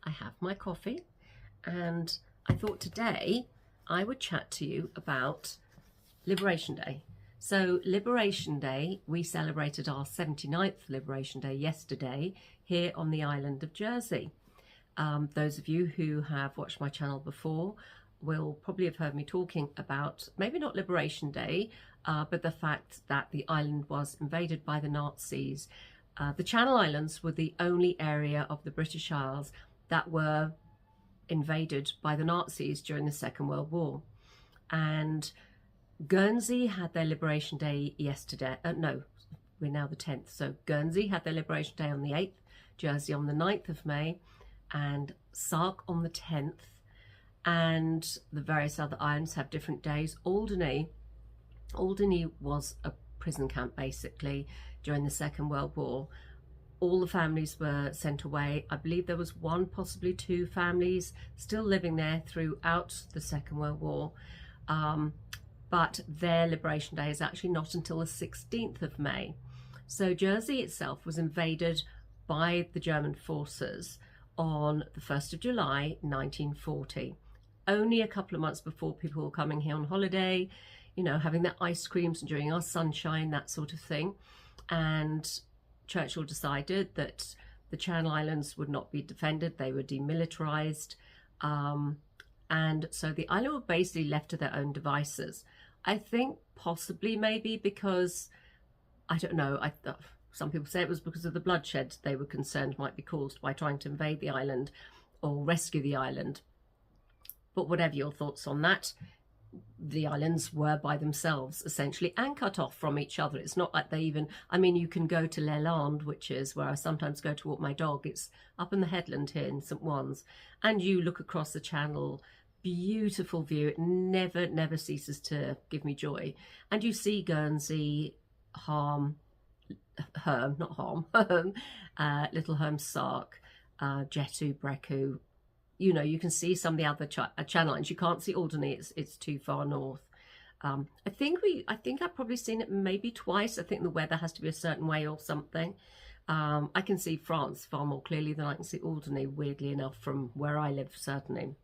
I have my coffee, and I thought today I would chat to you about Liberation Day. So Liberation Day, we celebrated our 79th Liberation Day yesterday here on the island of Jersey. Those of you who have watched my channel before will probably have heard me talking about maybe not Liberation Day, but the fact that the island was invaded by the Nazis. The Channel Islands were the only area of the British Isles that were invaded by the Nazis during the Second World War. And Guernsey had their Liberation Day yesterday. No, we're now the 10th. So Guernsey had their Liberation Day on the 8th, Jersey on the 9th of May, and Sark on the 10th. And the various other islands have different days. Alderney was a prison camp basically during the Second World War. All the families were sent away. I believe there was one, possibly two families still living there throughout the Second World War. But their Liberation Day is actually not until the 16th of May. So Jersey itself was invaded by the German forces on the 1st of July 1940. Only a couple of months before people were coming here on holiday, you know, having their ice creams, enjoying our sunshine, that sort of thing. And Churchill decided that the Channel Islands would not be defended, they were demilitarized. And so the island were basically left to their own devices. I think possibly maybe because, I don't know, some people say it was because of the bloodshed they were concerned might be caused by trying to invade the island or rescue the island. But whatever your thoughts on that, the islands were by themselves essentially and cut off from each other. It's not like they even, I mean, you can go to Leland, which is where I sometimes go to walk my dog. It's up in the headland here in St. Wan's, and you look across the channel, beautiful view. It never ceases to give me joy. And you see Guernsey, Little Herm, Sark, Jetu, Brecku. You know, you can see some of the other channel lines. You can't see Alderney, it's too far north. I think I've probably seen it maybe twice. I think the weather has to be a certain way or something. I can see France far more clearly than I can see Alderney, weirdly enough, from where I live, certainly.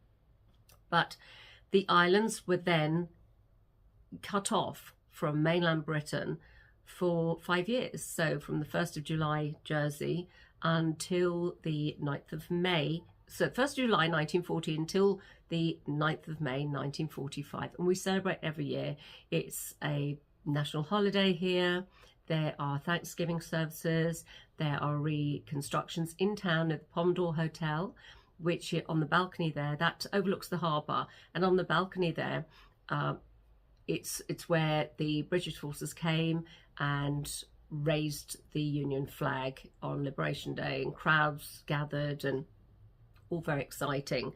But the islands were then cut off from mainland Britain for 5 years. So from the 1st of July, Jersey, until the 9th of May. So 1st of July 1940 until the 9th of May 1945. And we celebrate every year. It's a national holiday here. There are Thanksgiving services. There are reconstructions in town at the Pomodore Hotel, which on the balcony there, that overlooks the harbour. And on the balcony there, it's where the British forces came and raised the Union flag on Liberation Day, and crowds gathered, and all very exciting.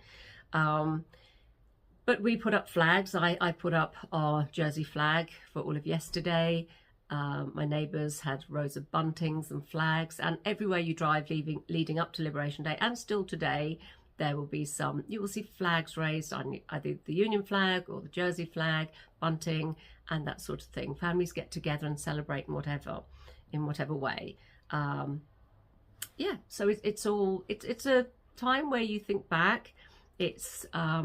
But we put up flags. I put up our Jersey flag for all of yesterday. My neighbours had rows of buntings and flags, and everywhere you drive leading up to Liberation Day, and still today, there will be you will see flags raised, either the Union flag or the Jersey flag, bunting, and that sort of thing. Families get together and celebrate in whatever way. Yeah, so it's a time where you think back. It's a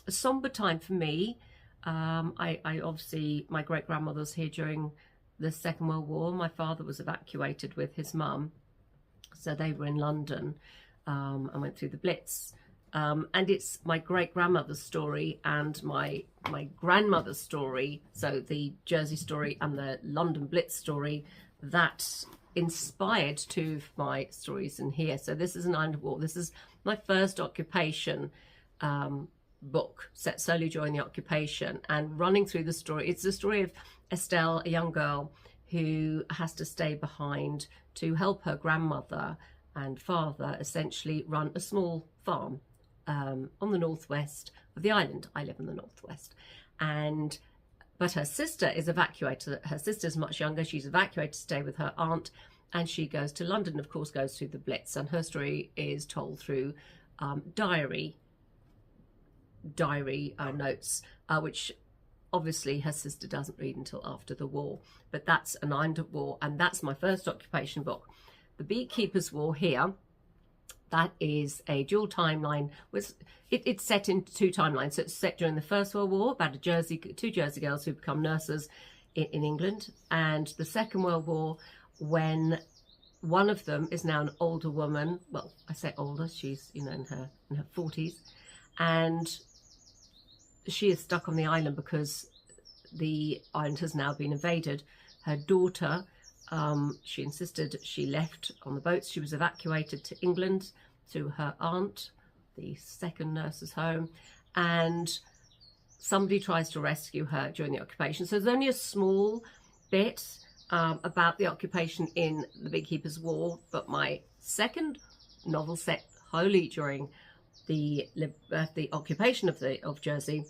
somber time for me. I obviously, my great-grandmother was here during the Second World War. My father was evacuated with his mum, so they were in London and went through the Blitz. And it's my great-grandmother's story and my grandmother's story, so the Jersey story and the London Blitz story, that inspired two of my stories in here. So this is an Island of War. This is my first occupation book, set solely during the occupation, and running through the story. It's the story of Estelle, a young girl who has to stay behind to help her grandmother and father essentially run a small farm on the northwest of the island. I live in the northwest. But her sister is evacuated. Her sister's much younger. She's evacuated to stay with her aunt, and she goes to London, of course, goes through the Blitz. And her story is told through diary notes, which obviously her sister doesn't read until after the war. But that's an Island of War, and that's my first occupation book. The Beekeeper's War here That is a dual timeline. It's set into two timelines. So it's set during the First World War, about two Jersey girls who become nurses in England, and the Second World War, when one of them is now an older woman. Well, I say older, she's in her 40s, and she is stuck on the island because the island has now been invaded. Her daughter, she insisted she left on the boats. She was evacuated to England to her aunt, the second nurse's home, and somebody tries to rescue her during the occupation. So there's only a small bit about the occupation in the Beekeeper's War, but my second novel set wholly during the occupation of Jersey,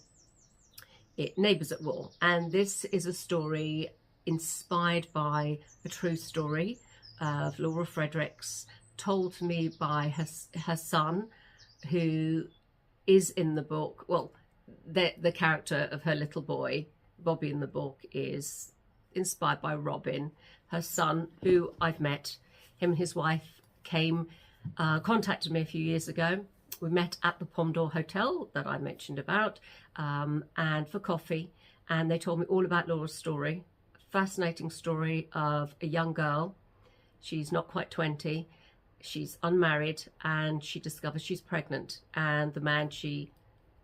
Neighbours at War, and this is a story inspired by a true story of Laura Fredericks, told to me by her son, who is in the book. Well, the character of her little boy, Bobby, in the book is inspired by Robin, her son, who I've met. Him and his wife contacted me a few years ago. We met at the Pomdor Hotel that I mentioned about, and for coffee, and they told me all about Laura's story. Fascinating story of a young girl. She's not quite 20. She's unmarried, and she discovers she's pregnant, and the man she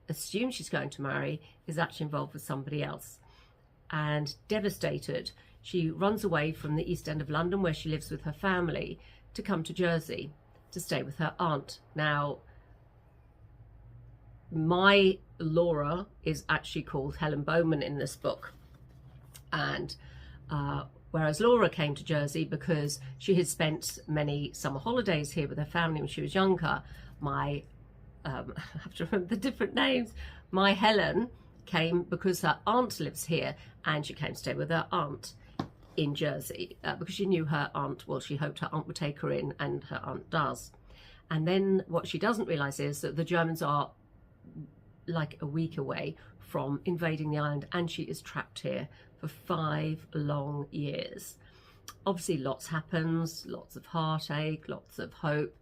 assumes she's going to marry is actually involved with somebody else. And devastated, she runs away from the East End of London, where she lives with her family, to come to Jersey to stay with her aunt. Now, my Laura is actually called Helen Bowman in this book, and whereas Laura came to Jersey because she had spent many summer holidays here with her family when she was younger, I have to remember the different names. My Helen came because her aunt lives here, and she came to stay with her aunt in Jersey because she knew her aunt. Well, she hoped her aunt would take her in, and her aunt does. And then what she doesn't realise is that the Germans are like a week away from invading the island, and she is trapped here for 5 long years. Obviously lots happens, lots of heartache, lots of hope,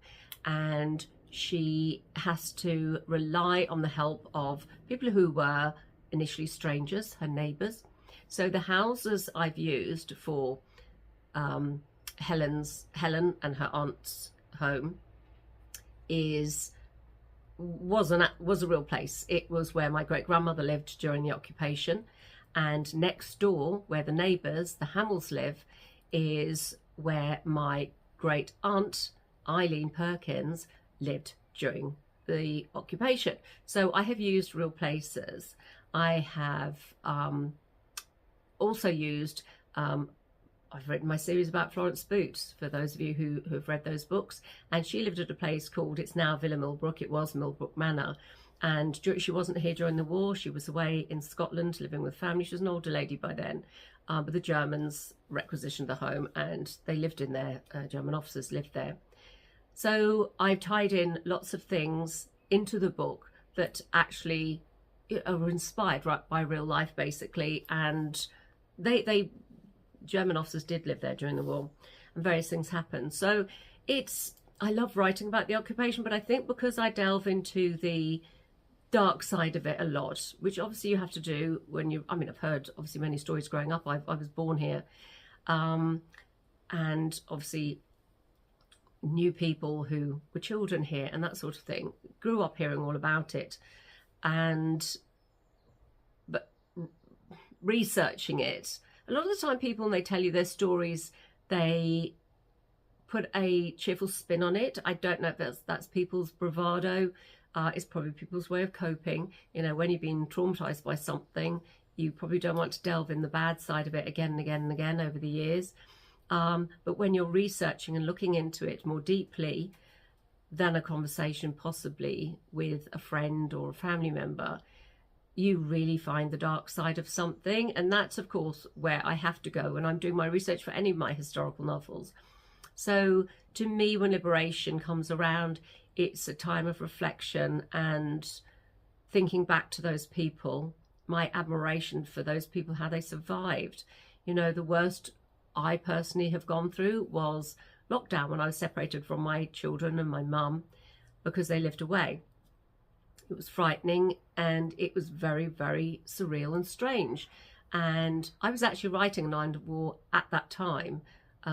and she has to rely on the help of people who were initially strangers, her neighbours. So the houses I've used for Helen and her aunt's home was a real place. It was where my great-grandmother lived during the occupation, and next door, where the neighbours, the Hamills, live, is where my great-aunt Eileen Perkins lived during the occupation. So I have used real places. I have also used I've written my series about Florence Boots, for those of you who have read those books, and she lived at a place called, it's now Villa Millbrook, it was Millbrook Manor, and she wasn't here during the war. She was away in Scotland living with family. She was an older lady by then, but the Germans requisitioned the home, and they lived in there. German officers lived there. So I've tied in lots of things into the book that actually are inspired by real life, basically, and they German officers did live there during the war, and various things happened. So I love writing about the occupation, but I think because I delve into the dark side of it a lot, which obviously you have to do when I've heard obviously many stories growing up. I was born here, and obviously knew people who were children here and that sort of thing, grew up hearing all about it, but researching it, a lot of the time people, when they tell you their stories, they put a cheerful spin on it. I don't know if that's people's bravado. It's probably people's way of coping. When you've been traumatized by something, you probably don't want to delve in the bad side of it again and again and again over the years. But when you're researching and looking into it more deeply than a conversation possibly with a friend or a family member, you really find the dark side of something. And that's, of course, where I have to go when I'm doing my research for any of my historical novels. So to me, when liberation comes around, it's a time of reflection and thinking back to those people, my admiration for those people, how they survived. The worst I personally have gone through was lockdown, when I was separated from my children and my mum, because they lived away. It was frightening, and it was very, very surreal and strange. And I was actually writing an Island of War at that time,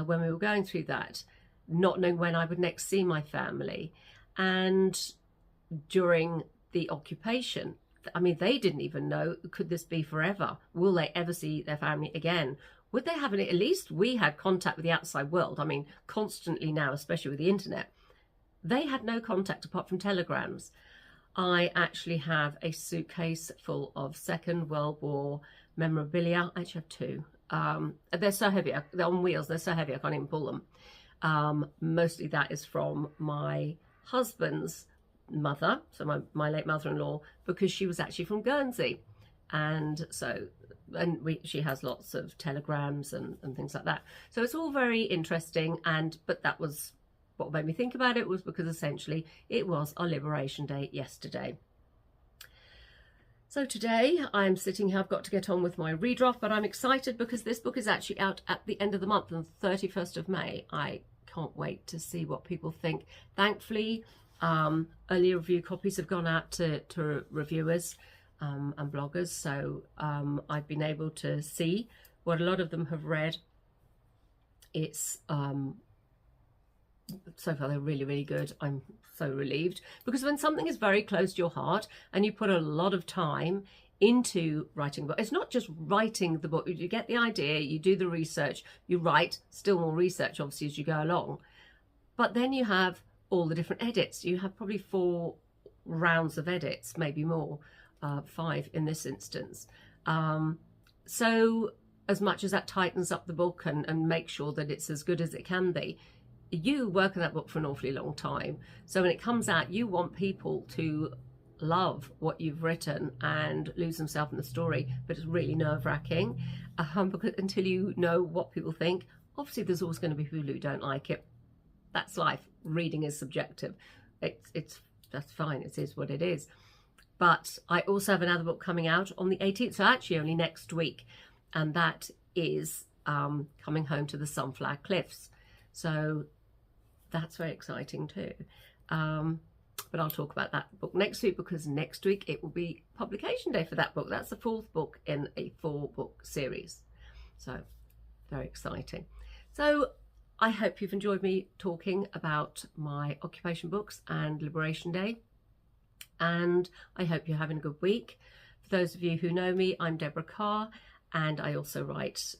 when we were going through that, not knowing when I would next see my family. And during the occupation, I mean, they didn't even know, could this be forever? Will they ever see their family again? Would they have any? At least we had contact with the outside world. I mean, constantly now, especially with the internet. They had no contact apart from telegrams. I actually have a suitcase full of Second World War memorabilia. I actually have two. They're so heavy. They're on wheels. They're so heavy I can't even pull them. Mostly that is from my husband's mother, so my late mother-in-law, because she was actually from Guernsey. And so, she has lots of telegrams and things like that. So it's all very interesting. But that was what made me think about it, was because essentially it was our Liberation Day yesterday. So today I'm sitting here, I've got to get on with my redraft, but I'm excited because this book is actually out at the end of the month, on the 31st of May. I can't wait to see what people think. Thankfully, early review copies have gone out to reviewers and bloggers, so I've been able to see what a lot of them have read. It's so far they're really, really good. I'm so relieved, because when something is very close to your heart and you put a lot of time into writing a book, it's not just writing the book. You get the idea, you do the research, you write still more research obviously as you go along, but then you have all the different edits. You have probably 4 rounds of edits, maybe more, 5 in this instance. So as much as that tightens up the book and makes sure that it's as good as it can be, you work on that book for an awfully long time. So when it comes out, you want people to love what you've written and lose themselves in the story, but it's really nerve-wracking, because until you know what people think, obviously there's always going to be people who don't like it. That's life. Reading is subjective. That's fine. It is what it is. But I also have another book coming out on the 18th, so actually only next week, and that is Coming Home to the Sunflower Cliffs. So that's very exciting too. But I'll talk about that book next week, because next week it will be publication day for that book. That's the 4th book in a 4-book series. So very exciting. So I hope you've enjoyed me talking about my occupation books and Liberation Day. And I hope you're having a good week. For those of you who know me, I'm Deborah Carr, and I also write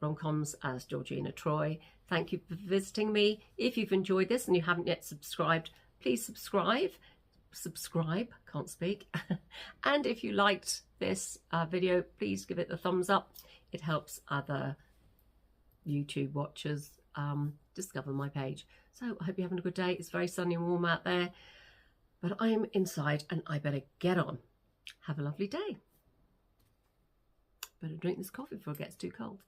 romcoms as Georgina Troy. Thank you for visiting me. If you've enjoyed this and you haven't yet subscribed, please subscribe, can't speak. And if you liked this video, please give it the thumbs up. It helps other YouTube watchers discover my page. So I hope you're having a good day. It's very sunny and warm out there, but I'm inside and I better get on. Have a lovely day. Better drink this coffee before it gets too cold.